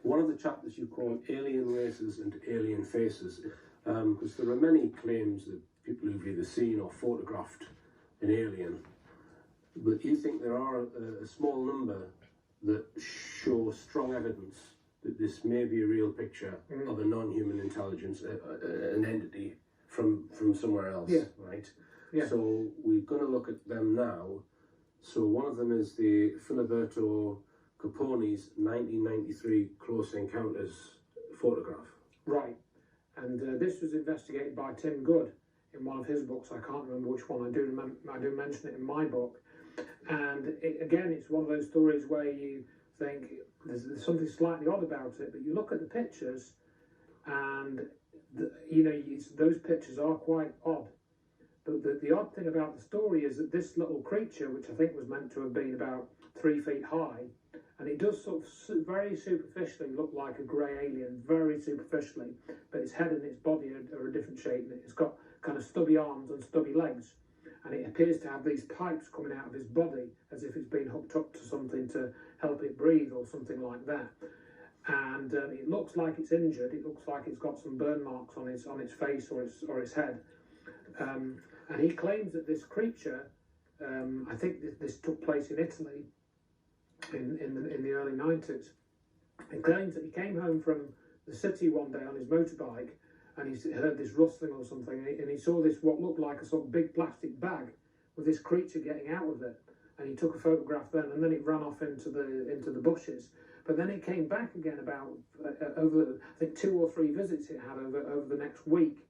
one of the chapters you call Alien Races and Alien Faces, because there are many claims that people who've either seen or photographed an alien, but you think there are a small number that show strong evidence that this may be a real picture of a non-human intelligence, an entity from somewhere else, right? Yeah. So we're going to look at them now. So one of them is the Filiberto Capone's 1993 Close Encounters photograph. Right, and this was investigated by Tim Good in one of his books. I can't remember which one. I do mention it in my book. And again, it's one of those stories where you think there's something slightly odd about it, but you look at the pictures, and those pictures are quite odd. But the odd thing about the story is that this little creature, which I think was meant to have been about 3 feet high, and it does sort of very superficially look like a grey alien, very superficially, but its head and its body are a different shape. It's got kind of stubby arms and stubby legs, and it appears to have these pipes coming out of its body as if it's been hooked up to something to help it breathe or something like that. And it looks like it's injured. It looks like it's got some burn marks on its face or its head. And he claims that this creature, I think this took place in Italy in the early 90s. He claims that he came home from the city one day on his motorbike, and he heard this rustling or something, and he saw this, what looked like a sort of big plastic bag with this creature getting out of it, and he took a photograph then, and then it ran off into the bushes. But then it came back again about over, I think, 2 or 3 visits it had over the next week,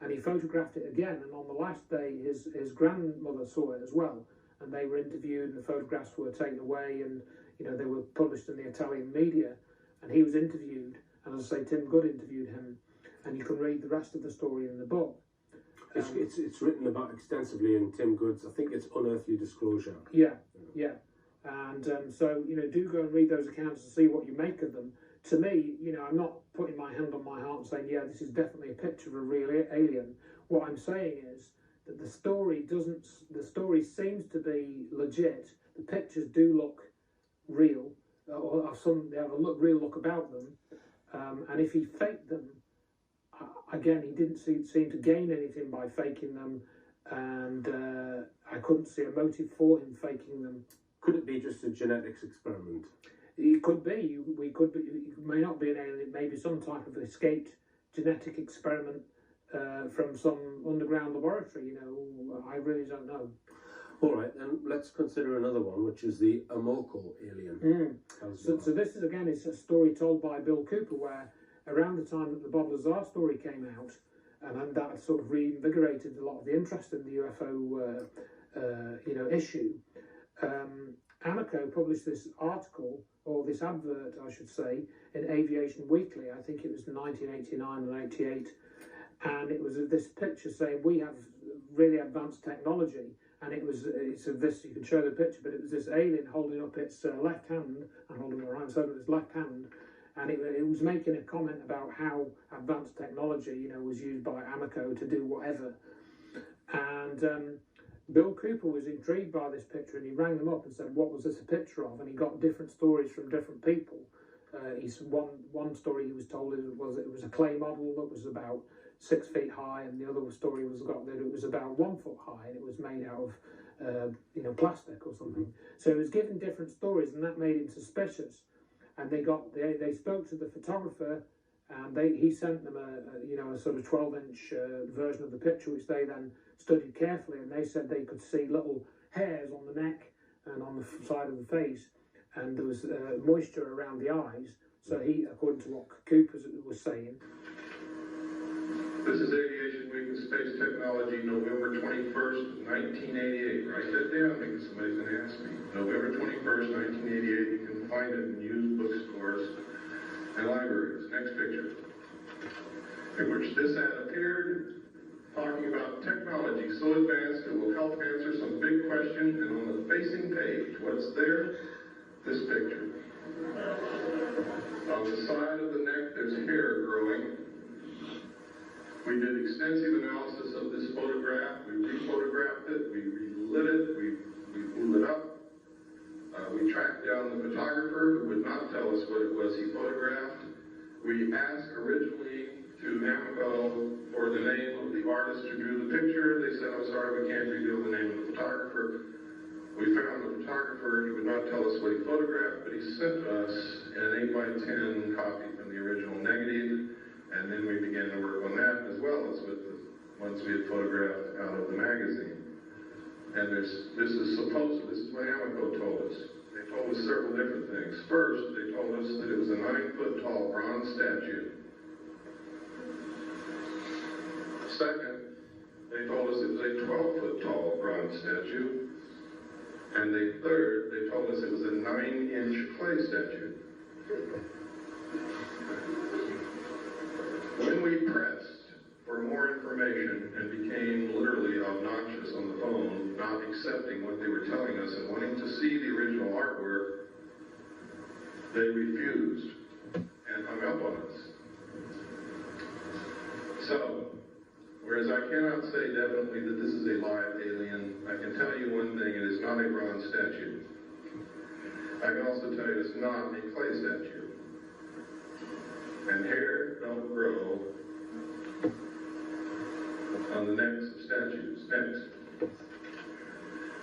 and he photographed it again, and on the last day his grandmother saw it as well, and they were interviewed, and the photographs were taken away, and they were published in the Italian media, and he was interviewed, and as I say, Tim Good interviewed him, and you can read the rest of the story in the book. It's written about extensively in Tim Good's, I think it's Unearthly Disclosure. Yeah. And so, do go and read those accounts and see what you make of them. To me, I'm not putting my hand on my heart and saying, yeah, this is definitely a picture of a real alien. What I'm saying is that the story seems to be legit. The pictures do look real, or they have a real look about them. And if he faked them, again, he didn't seem to gain anything by faking them, and I couldn't see a motive for him faking them. Could it be just a genetics experiment? It could be. It may not be an alien. It may be some type of escaped genetic experiment from some underground laboratory. I really don't know. All right, then let's consider another one, which is the Amoco alien. So this is, again, it's a story told by Bill Cooper, where around the time that the Bob Lazar story came out, and that sort of reinvigorated a lot of the interest in the UFO issue. Amoco published this article, or this advert, I should say, in Aviation Weekly. I think it was 1989 and 88, and it was this picture saying we have really advanced technology, and it's of this, you can show the picture, but it was this alien holding up its left hand and holding the right side of its left hand, and it was making a comment about how advanced technology was used by Amoco to do whatever. And Bill Cooper was intrigued by this picture, and he rang them up and said, what was this a picture of? And he got different stories from different people. One story he was told it was a clay model that was about 6 feet high, and the other story that it was about 1 foot high, and it was made out of plastic or something. So he was given different stories, and that made him suspicious. And they spoke to the photographer, and he sent them a sort of 12-inch version of the picture, which they then studied carefully, and they said they could see little hairs on the neck and on the side of the face, and there was moisture around the eyes. So he, according to what Cooper was saying. This is Aviation Week in Space Technology, November 21st, 1988. Write that down because somebody's going to ask me. November 21st, 1988. You can find it in used bookstores and libraries. Next picture. In which this ad appeared, talking about technology so advanced it will help answer some big questions. And on the facing page, what's there? This picture. On the side of the neck, there's hair growing. We did extensive analysis of this photograph. We rephotographed it, we relit it, we blew it up. We tracked down the photographer who would not tell us what it was he photographed. photographed. We asked originally to Amico for the name of the artist who drew the picture. They said, I'm sorry, we can't reveal the name of the photographer. We found the photographer. He would not tell us what he photographed, but he sent us an 8x10 copy from the original negative, and then we began to work on that as well as with the ones we had photographed out of the magazine. And this is what Amico told us. They told us several different things. First, they told us that it was a 9-foot tall bronze statue. Second, they told us it was a 12-foot tall bronze statue. And third, they told us it was a 9-inch clay statue. When we pressed for more information and became literally obnoxious on the phone, not accepting what they were telling us and wanting to see the original artwork, they refused and hung up on us. So, whereas I cannot say definitely that this is a live alien, I can tell you one thing, it is not a bronze statue. I can also tell you it's not a clay statue. And hair don't grow on the necks of statues. Next.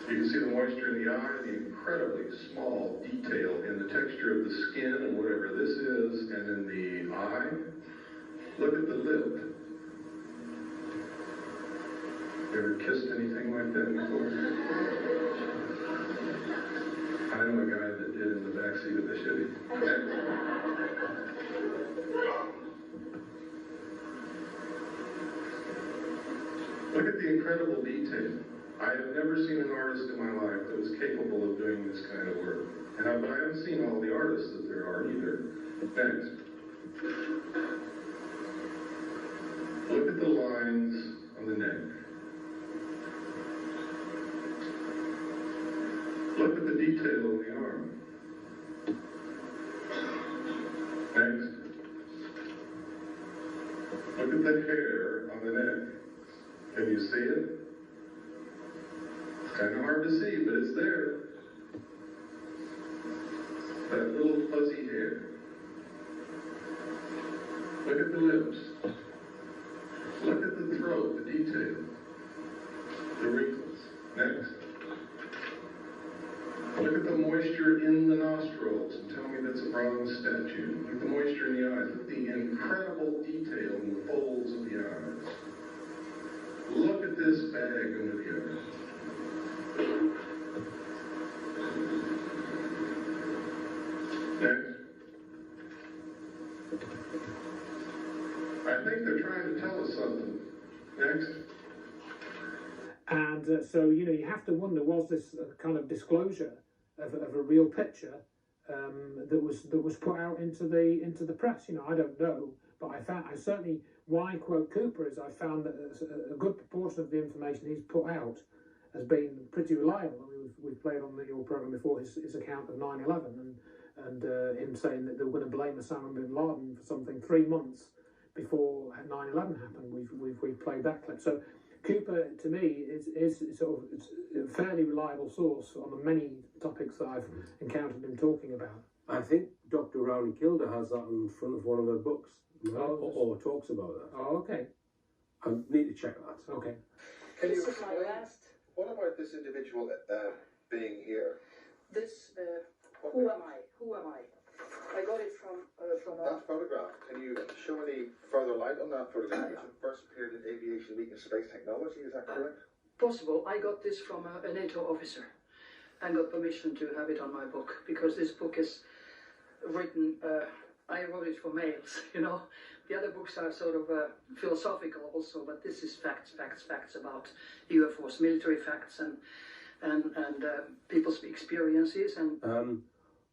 You can see the moisture in the eye, the incredibly small detail in the texture of the skin and whatever this is, and in the eye. Look at the lip. You ever kissed anything like that before? I know a guy that did in the backseat of the Chevy. Look at the incredible detail. I have never seen an artist in my life that was capable of doing this kind of work. But I haven't seen all the artists that there are either. Next. Look at the lines on the neck. Look at the detail on the arm. Next. Look at the hair on the neck. Can you see it? It's kind of hard to see, but it's there. That little fuzzy hair. Look at the lips. Look at the throat, the detail. The wrinkles. Next. Look at the moisture in the nostrils and tell me that's a bronze statue. Look at the moisture in the eyes. Look at the incredible detail in the folds of the eyes. Look at this bag under the eye. Next. I think they're trying to tell us something. Next. And so, you have to wonder, was this a kind of disclosure of a real picture that was put out into the press? I don't know, but I certainly, why I quote Cooper is I found that a good proportion of the information he's put out has been pretty reliable. I mean, we've played on your program before his account of 9/11 and him saying that they were going to blame Osama bin Laden for something 3 months before 9/11 happened. We've played that clip. So Cooper, to me, is sort of a fairly reliable source on the many topics that I've encountered him talking about. I think Dr. Rowney Kilder has that in front of one of her books, or talks about that. Oh, okay. I need to check that. Okay. Can you explain, what about this individual being here? This, who am I? Who am I? I got it from That photograph, can you show any further light on that photograph? It first appeared in Aviation Week and Space Technology, is that correct? possible. I got this from a NATO officer and got permission to have it on my book, because this book is written, I wrote it for males, The other books are sort of philosophical also, but this is facts about UFOs, military facts and people's experiences. And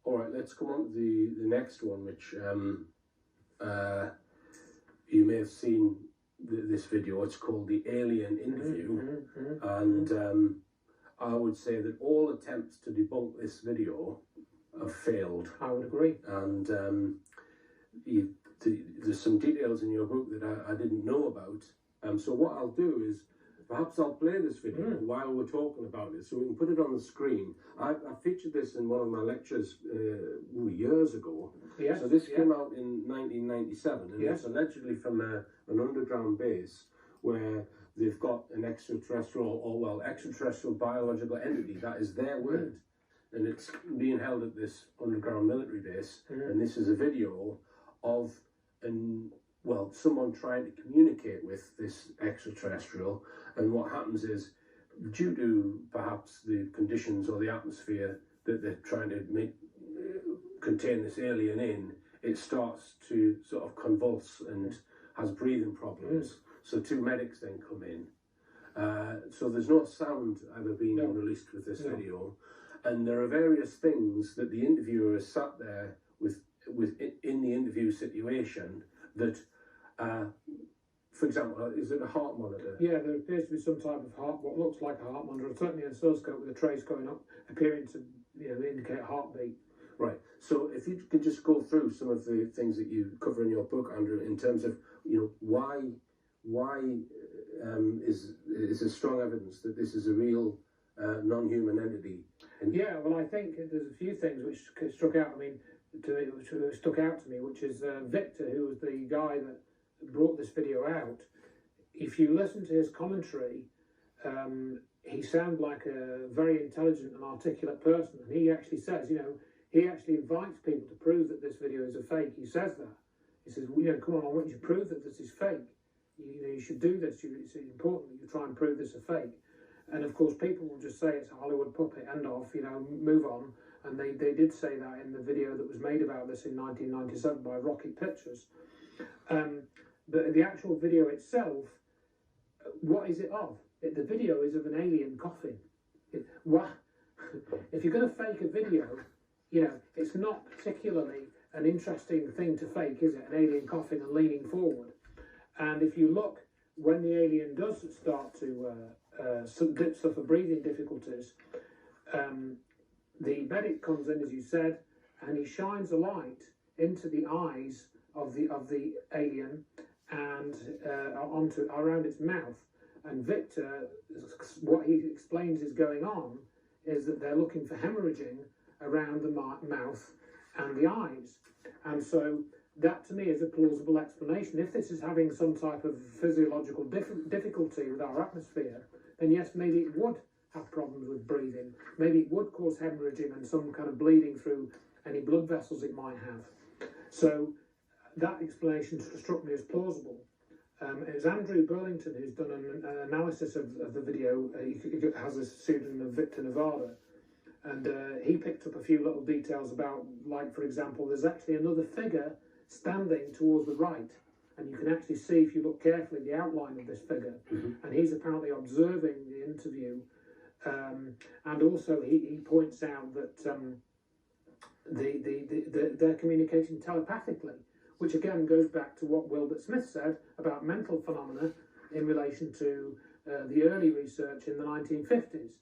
all right, let's come on to the next one, which you may have seen this video. It's called The Alien Interview, and I would say that all attempts to debunk this video have failed. I would agree. And there's some details in your book that I didn't know about. So what I'll do is, perhaps I'll play this video while we're talking about it, so we can put it on the screen. I featured this in one of my lectures years ago. Yes, so this came out in 1997, and Yes. it's allegedly from an underground base where they've got an extraterrestrial biological entity, that is their word, and it's being held at this underground military base, and this is a video of someone trying to communicate with this extraterrestrial, and what happens is, due to perhaps the conditions or the atmosphere that they're trying to contain this alien in, it starts to sort of convulse and has breathing problems. So 2 medics then come in. So there's no sound ever being released with this video, and there are various things that the interviewer has sat there with in the interview situation that, for example, is it a heart monitor? Yeah, there appears to be some type of what looks like a heart monitor, certainly an oscilloscope with a trace going up, appearing to indicate a heartbeat. Right. So if you could just go through some of the things that you cover in your book, Andrew, in terms of why is there strong evidence that this is a real non-human entity? Yeah, well, I think there's a few things which struck out. Which stuck out to me, which is Victor, who was the guy that brought this video out. If you listen to his commentary, he sounds like a very intelligent and articulate person, and he actually says, he actually invites people to prove that this video is a fake. He says that. He says, come on, I want you to prove that this is fake. You should do this. It's important that you try and prove this a fake. And of course, people will just say it's a Hollywood puppet, end of, move on. And they did say that in the video that was made about this in 1997 by Rocket Pictures. But the actual video itself, what is it of? The video is of an alien coughing. If you're going to fake a video, it's not particularly an interesting thing to fake, is it? An alien coughing and leaning forward. And if you look, when the alien does start to suffer breathing difficulties, the medic comes in, as you said, and he shines a light into the eyes of the alien and around its mouth. And Victor, what he explains is going on is that they're looking for hemorrhaging around the mouth and the eyes. And so that to me is a plausible explanation. If this is having some type of physiological difficulty with our atmosphere, then yes, maybe it would have problems with breathing. Maybe it would cause hemorrhaging and some kind of bleeding through any blood vessels it might have. So that explanation struck me as plausible. It was Andrew Burlington who's done an analysis of the video. He has a pseudonym of Victor Nevada, and he picked up a few little details about, like, for example, there's actually another figure standing towards the right, and you can actually see, if you look carefully, the outline of this figure, and he's apparently observing the interview. And also he points out that they're communicating telepathically, which again goes back to what Wilbert Smith said about mental phenomena in relation to the early research in the 1950s.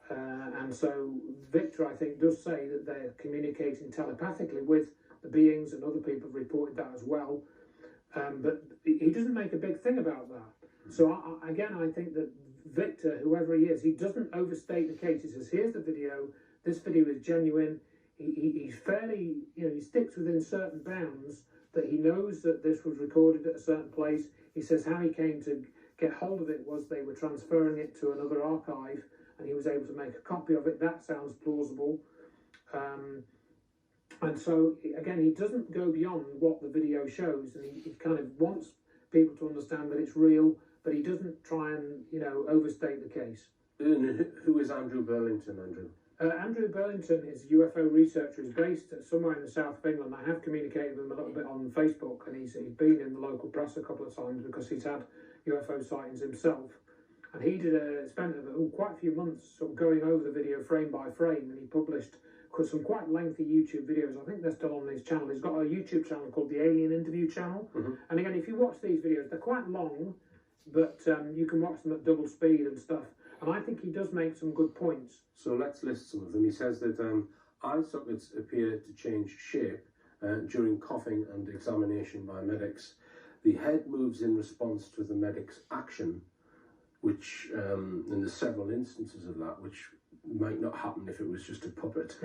And so Victor, I think, does say that they're communicating telepathically with the beings, and other people have reported that as well. But he doesn't make a big thing about that. So I think that Victor, whoever he is, he doesn't overstate the case. He says, here's the video, this video is genuine. He's fairly, he sticks within certain bounds, that he knows that this was recorded at a certain place. He says how he came to get hold of it was they were transferring it to another archive, and he was able to make a copy of it. That sounds plausible. And so, again, he doesn't go beyond what the video shows, and he kind of wants people to understand that it's real, but he doesn't try and, overstate the case. And who is Andrew Burlington, Andrew? Andrew Burlington is a UFO researcher. He's based somewhere in the south of England. I have communicated with him a little bit on Facebook, and he's been in the local press a couple of times because he's had UFO sightings himself. And he spent quite a few months sort of going over the video frame by frame, and he published some quite lengthy YouTube videos. I think they're still on his channel. He's got a YouTube channel called the Alien Interview Channel. And again, if you watch these videos, they're quite long, but you can watch them at double speed and stuff. And I think he does make some good points. So let's list some of them. He says that eye sockets appear to change shape during coughing and examination by medics. The head moves in response to the medic's action. which, and there's several instances of that, which might not happen if it was just a puppet.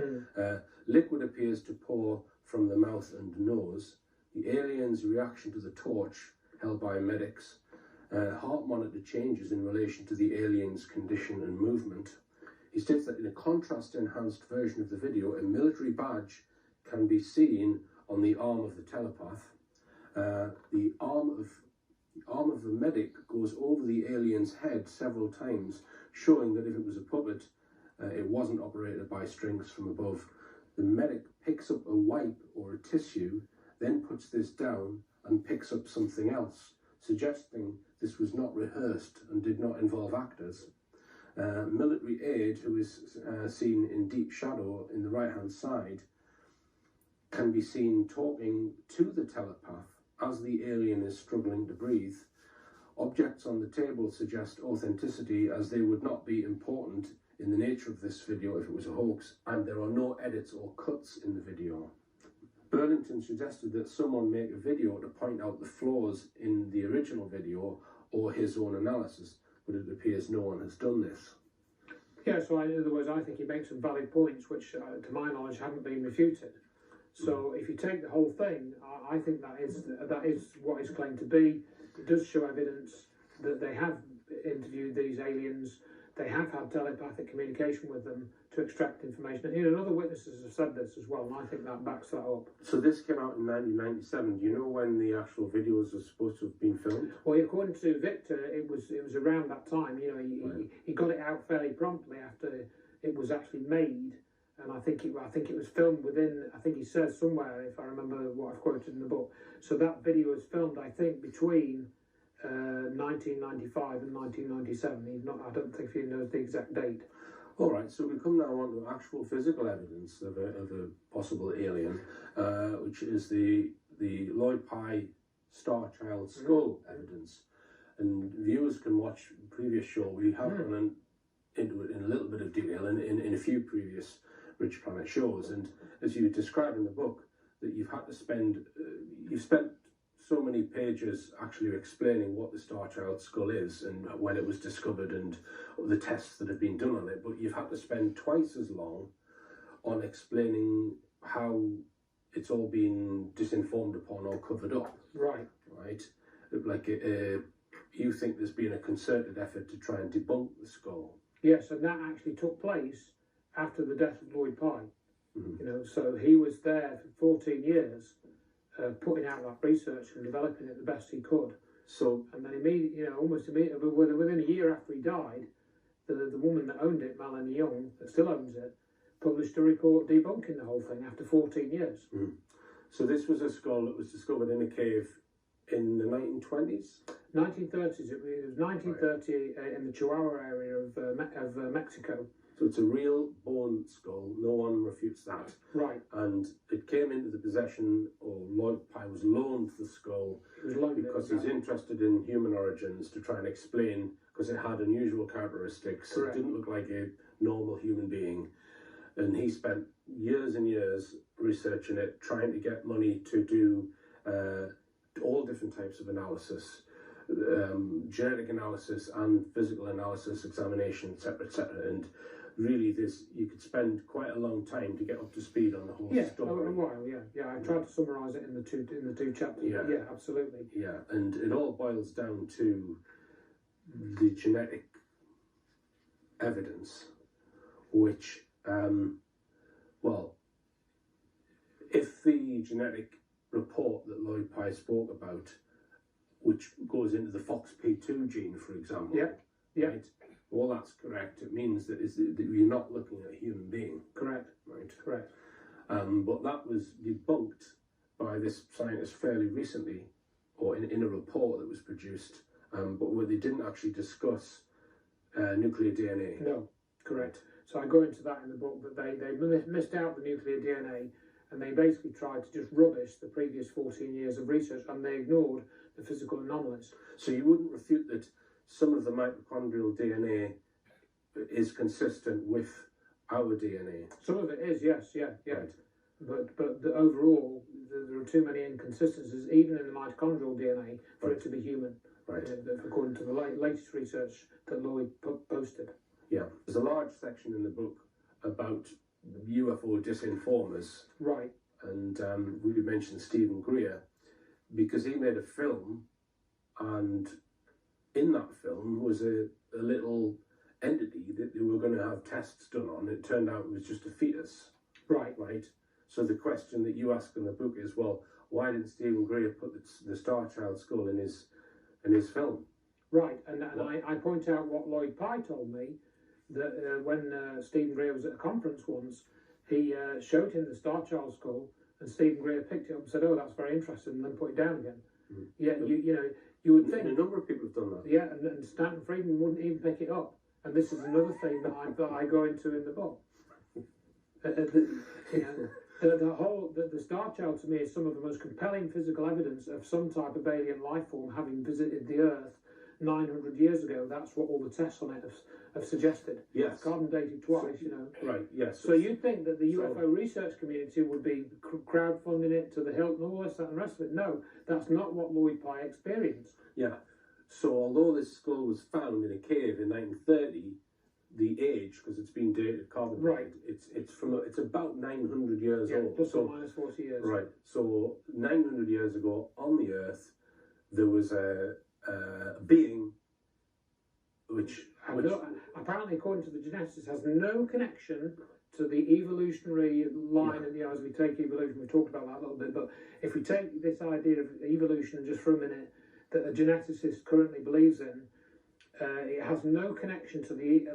Liquid appears to pour from the mouth and nose. The alien's reaction to the torch held by medics. Heart monitor changes in relation to the alien's condition and movement. He states that in a contrast-enhanced version of the video, a military badge can be seen on the arm of the telepath. The arm of the medic goes over the alien's head several times, showing that if it was a puppet, it wasn't operated by strings from above. The medic picks up a wipe or a tissue, then puts this down and picks up something else, suggesting this was not rehearsed and did not involve actors. Military aide, who is seen in deep shadow in the right-hand side, can be seen talking to the telepath as the alien is struggling to breathe. Objects on the table suggest authenticity, as they would not be important in the nature of this video if it was a hoax, and there are no edits or cuts in the video. Burlington suggested that someone make a video to point out the flaws in the original video or his own analysis, but it appears no one has done this. Yeah, so in other words, I think he makes some valid points which, to my knowledge, haven't been refuted. So if you take the whole thing, I think that is what it's claimed to be. It does show evidence that they have interviewed these aliens, they have had telepathic communication with them to extract information. And other witnesses have said this as well, and I think that backs that up. So this came out in 1997. Do you know when the actual videos are supposed to have been filmed? Well, according to Victor, it was around that time. You know, he got it out fairly promptly after it was actually made. And I think it was filmed within, I think he says somewhere, if I remember what I've quoted in the book. So that video was filmed, I think, between 1995 and 1997. I don't think he knows the exact date. All right, so we come now on to actual physical evidence of a possible alien, which is the Lloyd Pye Star Child skull evidence. And viewers can watch the previous show. We have gone into it in a little bit of detail in a few previous Rich Planet shows, and as you describe in the book, that you've had to spend, you've spent so many pages actually explaining what the Star Child skull is and when it was discovered and the tests that have been done on it, but you've had to spend twice as long on explaining how it's all been disinformed upon or covered up. Right. Right? Like, you think there's been a concerted effort to try and debunk the skull. Yes, and that actually took place after the death of Lloyd Pye. You know, so he was there for 14 years, putting out that research and developing it the best he could. So, and then immediately, almost immediately, within a year after he died, the woman that owned it, Melanie Young, that still owns it, published a report debunking the whole thing after 14 years. So this was a skull that was discovered in a cave in the 1920s? 1930s. It was 1930 in the Chihuahua area of Mexico. So it's a real bone skull, no one refutes that. Right. And it came into the possession, or Lloyd Pye was loaned the skull because he's interested in human origins to try and explain, because it had unusual characteristics. Correct. It didn't look like a normal human being. And he spent years and years researching it, trying to get money to do all different types of analysis, genetic analysis and physical analysis, examination, etc., etc. And really, you could spend quite a long time to get up to speed on the whole story. A while, yeah. I tried to summarise it in the two chapters. Yeah, absolutely. Yeah, and it all boils down to the genetic evidence, which, if the genetic report that Lloyd Pye spoke about, which goes into the FOXP2 gene, for example, right? Well, that's correct. It means that you're not looking at a human being. Correct. Right. Correct. But that was debunked by this scientist fairly recently, or in a report that was produced, but where they didn't actually discuss nuclear DNA. No, correct. So I go into that in the book, that they missed out the nuclear DNA, and they basically tried to just rubbish the previous 14 years of research, and they ignored the physical anomalies. So you wouldn't refute that some of the mitochondrial DNA is consistent with our DNA? Some of it is, yes, yeah. Right. But overall, there are too many inconsistencies, even in the mitochondrial DNA, for it to be human. Right. According to the latest research that Lloyd posted. Yeah. There's a large section in the book about UFO disinformers. Right. And we mentioned Stephen Greer because he made a film, and in that film was a little entity that they were going to have tests done on. It turned out it was just a fetus. Right. Right. So the question that you ask in the book is, well, why didn't Stephen Greer put the Star Child skull in his film? Right. And I point out what Lloyd Pye told me, that when Stephen Greer was at a conference once, he showed him the Star Child skull, and Stephen Greer picked it up and said, "Oh, that's very interesting," and then put it down again. Mm. Yeah, you would think. And a number of people have done that. Yeah, and Stanton Friedman wouldn't even pick it up. And this is another thing that I go into in the book. The Star Child to me is some of the most compelling physical evidence of some type of alien life form having visited the Earth 900 years ago. That's what all the tests on it have suggested. Yes. Carbon dated twice, Right, yes. So you'd think that the UFO research community would be crowdfunding it to the hilt and all this, that and the rest of it. No, that's not what Lloyd Pye experienced. Yeah. So although this skull was found in a cave in 1930, the age, because it's been dated, carbon dated, it's about 900 years old. Plus or minus 40 years. Right. So 900 years ago on the Earth, there was a being which apparently, according to the geneticists, has no connection to the evolutionary line. And as we take evolution, we talked about that a little bit. But if we take this idea of evolution just for a minute, that a geneticist currently believes in, it has no connection to the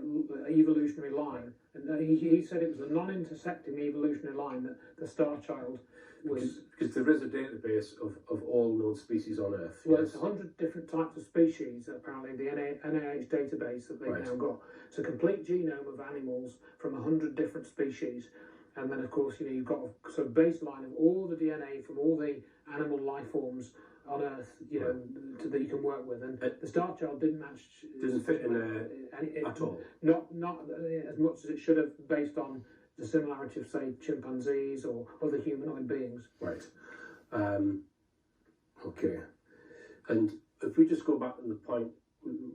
evolutionary line. And he said it was a non-intersecting evolutionary line that the Star Child was. Because there is a database of all known species on Earth. Well, it's 100 different types of species, apparently, the NIH database that they've now got. It's a complete genome of animals from 100 different species. And then, of course, you've got a sort of baseline of all the DNA from all the animal life forms on Earth, that you can work with. And the Star Child didn't fit in there at all. Not as much as it should have, based on the similarity of, say, chimpanzees or other humanoid beings. Right. Okay. And if we just go back to the point we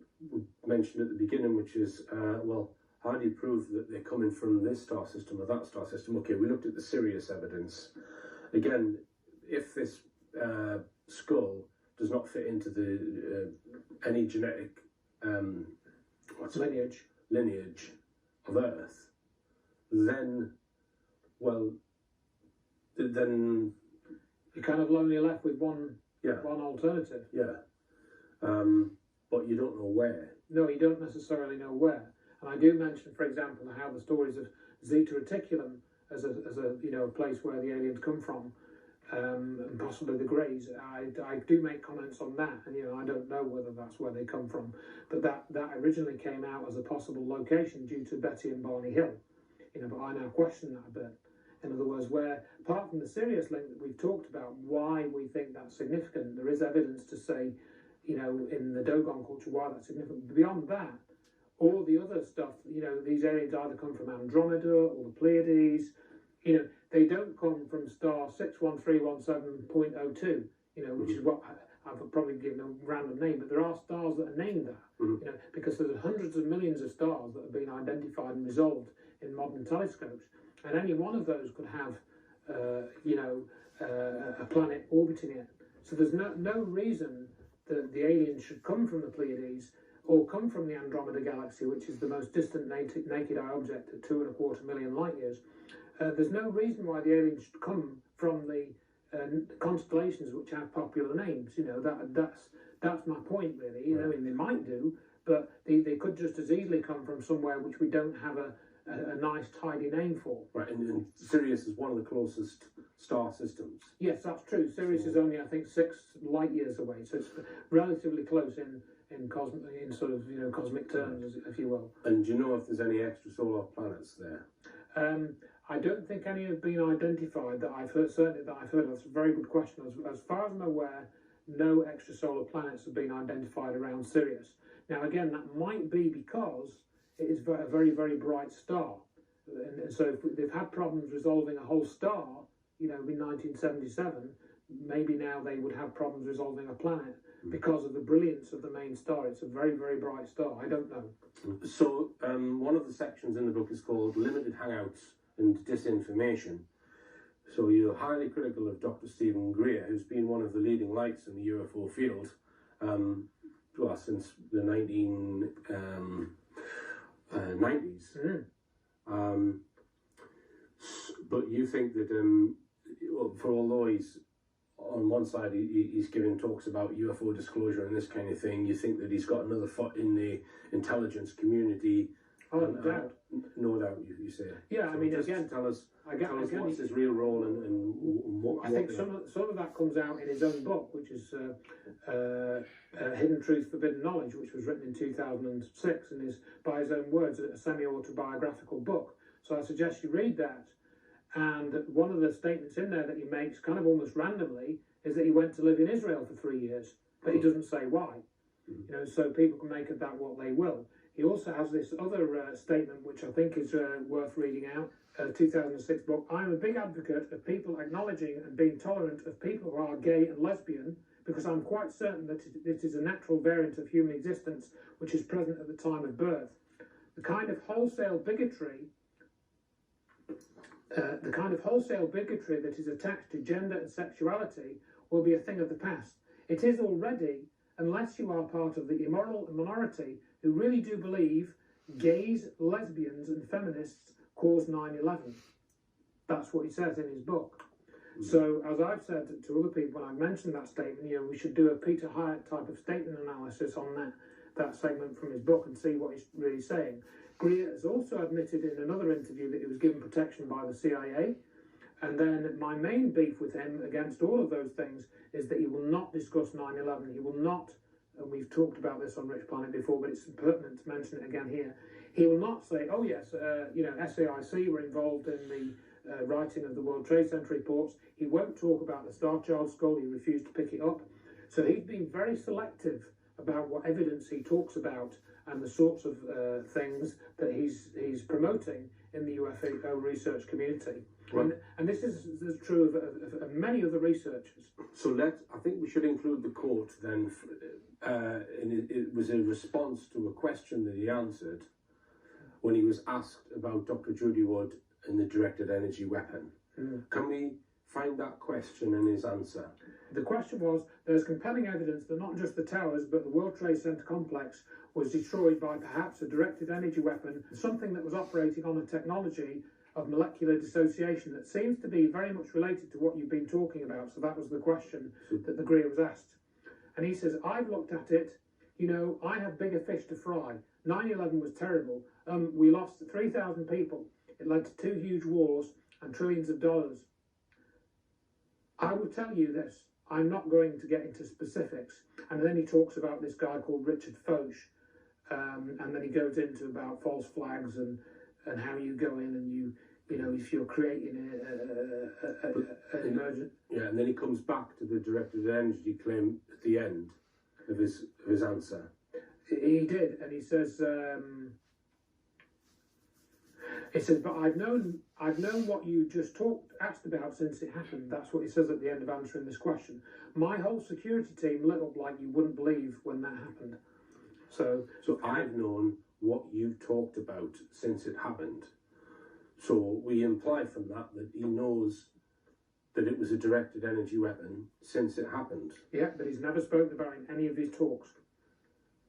mentioned at the beginning, which is, how do you prove that they're coming from this star system or that star system? Okay, we looked at the Sirius evidence. Again, if this skull does not fit into the any genetic lineage of Earth, then you're kind of only left with one alternative. Yeah. But you don't know where. No, you don't necessarily know where. And I do mention, for example, how the stories of Zeta Reticulum as a place where the aliens come from, and possibly the Greys. I do make comments on that, and I don't know whether that's where they come from, but that originally came out as a possible location due to Betty and Barney Hill. But I now question that a bit. In other words, where apart from the Sirius link that we've talked about, why we think that's significant, there is evidence to say, in the Dogon culture, why that's significant. But beyond that, all the other stuff, these aliens either come from Andromeda or the Pleiades. They don't come from star 61317.02, which is what I've probably given a random name, but there are stars that are named that, because there's hundreds of millions of stars that have been identified and resolved in modern telescopes, and any one of those could have, a planet orbiting it. So there's no reason that the aliens should come from the Pleiades or come from the Andromeda galaxy, which is the most distant naked eye object at 2.25 million light years. There's no reason why the aliens should come from the constellations which have popular names. That's my point, really. I mean, they might do, but they could just as easily come from somewhere which we don't have a nice, tidy name for. Right, and Sirius is one of the closest star systems. Yes, that's true. Sirius is only, I think, 6 light years away, so it's relatively close in cosmic terms, if you will. And do you know if there's any extrasolar planets there? I don't think any have been identified that I've heard. Certainly that I've heard. That's a very good question. As far as I'm aware, no extrasolar planets have been identified around Sirius. Now, again, that might be because it is a very, very bright star, and so if they've had problems resolving a whole star, in 1977, maybe now they would have problems resolving a planet. because of the brilliance of the main star. It's a very, very bright star. I don't know. So one of the sections in the book is called Limited Hangouts and Disinformation. So you're highly critical of Dr. Stephen Greer, who's been one of the leading lights in the UFO field since the 1990s. But you think that although he's on one side he's giving talks about UFO disclosure and this kind of thing, you think that he's got another foot in the intelligence community. Oh, no doubt. No doubt, you say. Yeah, So I mean, just again, tell us again, what's his real role and what. I think some of that comes out in his own book, which is Hidden Truth, Forbidden Knowledge, which was written in 2006 and is, by his own words, a semi-autobiographical book. So I suggest you read that. And one of the statements in there that he makes, kind of almost randomly, is that he went to live in Israel for 3 years, but he doesn't say why. So people can make of that what they will. He also has this other statement, which I think is worth reading out, 2006 book. I'm a big advocate of people acknowledging and being tolerant of people who are gay and lesbian, because I'm quite certain that it is a natural variant of human existence which is present at the time of birth. The kind of wholesale bigotry that is attached to gender and sexuality will be a thing of the past. It is already, unless you are part of the immoral minority who really do believe gays, lesbians and feminists caused 9/11. That's what he says in his book. So, as I've said to other people when I've mentioned that statement, we should do a Peter Hyatt type of statement analysis on that segment from his book and see what he's really saying. Greer has also admitted in another interview that he was given protection by the CIA. And then my main beef with him against all of those things is that he will not discuss 9/11. He will not, and we've talked about this on Rich Planet before, but it's pertinent to mention it again here. He will not say, oh yes, SAIC were involved in the writing of the World Trade Center reports. He won't talk about the Star Child skull. He refused to pick it up. So he's been very selective about what evidence he talks about and the sorts of things that he's promoting in the UFO research community. Right. And this is true of many other researchers. So I think we should include the quote then, and it was in response to a question that he answered when he was asked about Dr. Judy Wood and the directed energy weapon. Can we find that question and his answer? The question was, there's compelling evidence that not just the towers, but the World Trade Center complex was destroyed by perhaps a directed energy weapon, something that was operating on a technology of molecular dissociation that seems to be very much related to what you've been talking about. So that was the question that the Greer was asked. And he says, I've looked at it, I have bigger fish to fry. 9/11 was terrible. We lost 3,000 people. It led to 2 huge wars and trillions of dollars. I will tell you this. I'm not going to get into specifics. And then he talks about this guy called Richard Foch. And then he goes into about false flags and how you go in and if you're creating an emergent. Yeah, and then he comes back to the directed energy claim at the end of his answer. He did, and he says, but I've known what you just asked about since it happened. That's what he says at the end of answering this question. My whole security team lit up like you wouldn't believe when that happened. So I've known what you've talked about since it happened. So we imply from that he knows that it was a directed energy weapon since it happened. Yeah, but he's never spoken about it in any of his talks.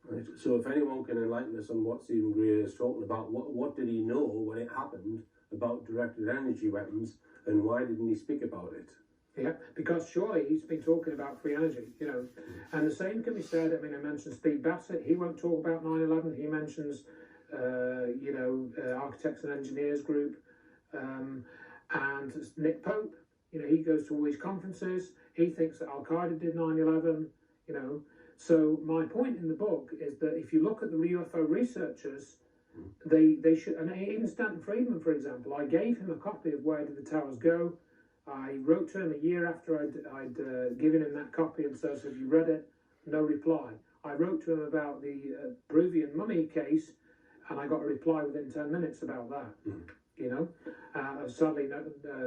Right. So if anyone can enlighten us on what Stephen Greer is talking about, what did he know when it happened about directed energy weapons, and why didn't he speak about it? Yeah, because surely he's been talking about free energy, And the same can be said, I mentioned Steve Bassett. He won't talk about 9/11. He mentions, Architects and Engineers Group. And Nick Pope, he goes to all these conferences. He thinks that Al-Qaeda did 9/11, So my point in the book is that if you look at the UFO researchers, they should, and even Stanton Friedman, for example, I gave him a copy of Where Did the Towers Go? I wrote to him a year after I'd given him that copy and says, have you read it? No reply. I wrote to him about the Peruvian mummy case, and I got a reply within 10 minutes about that. Sadly,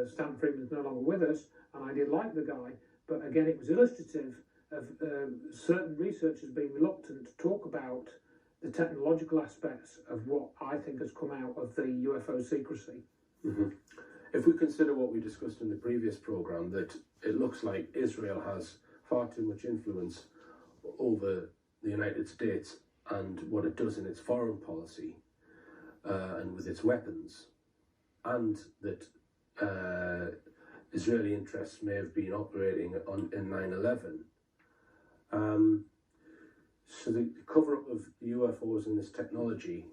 Stanton Friedman's no longer with us, and I did like the guy, but again, it was illustrative of certain researchers being reluctant to talk about the technological aspects of what I think has come out of the UFO secrecy. Mm-hmm. If we consider what we discussed in the previous programme, that it looks like Israel has far too much influence over the United States and what it does in its foreign policy and with its weapons, and that Israeli interests may have been operating in 9/11. So the cover-up of UFOs and this technology,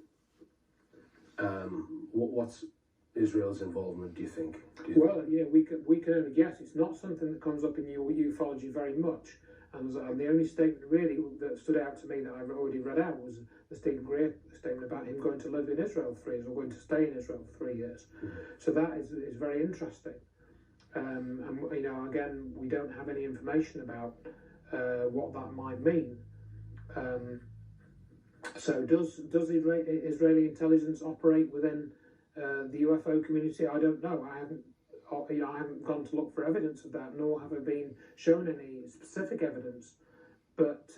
what's Israel's involvement, do you think? Well, yeah, we can only guess. It's not something that comes up in ufology very much. And the only statement really that stood out to me that I've already read out was the Stephen Greer statement about him going to live in Israel for 3 years, or going to stay in Israel for 3 years. Mm-hmm. So that is very interesting. And you know, again, we don't have any information about what that might mean. So does Israeli intelligence operate within the UFO community? I don't know. I haven't gone to look for evidence of that, nor have I been shown any specific evidence. But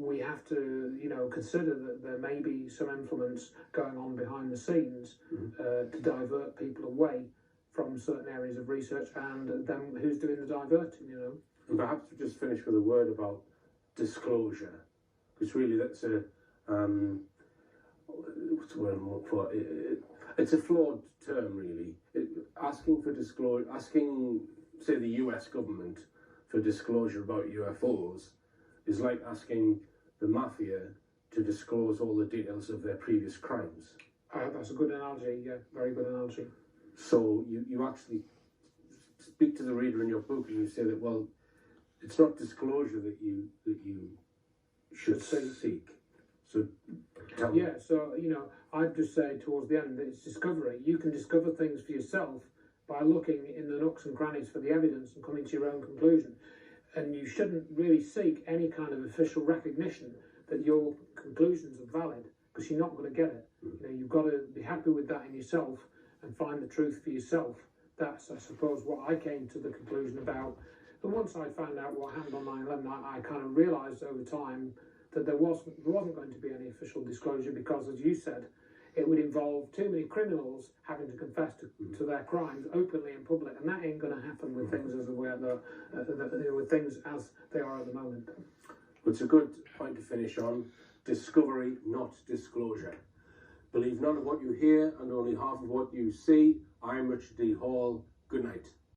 we have to, consider that there may be some influence going on behind the scenes to divert people away from certain areas of research, and then who's doing the diverting, And perhaps we just finish with a word about disclosure, because really that's what's the word I'm looking for? It's a flawed term, really. Asking for disclosure, say, the US government for disclosure about UFOs is like asking the mafia to disclose all the details of their previous crimes. That's a good analogy, yeah, very good analogy. So you actually speak to the reader in your book and you say that, well, it's not disclosure that you should seek. So tell me. Yeah, so, I'd just say towards the end that it's discovery. You can discover things for yourself by looking in the nooks and crannies for the evidence and coming to your own conclusion. And you shouldn't really seek any kind of official recognition that your conclusions are valid, because you're not going to get it. You've got to be happy with that in yourself and find the truth for yourself. That's, I suppose, what I came to the conclusion about. And once I found out what happened on 9/11, I kind of realised over time that there wasn't going to be any official disclosure, because, as you said, it would involve too many criminals having to confess to their crimes openly in public, and that ain't going to happen with things as with things as they are at the moment. It's a good point to finish on. Discovery, not disclosure. Believe none of what you hear and only half of what you see. I'm Richard D. Hall. Good night.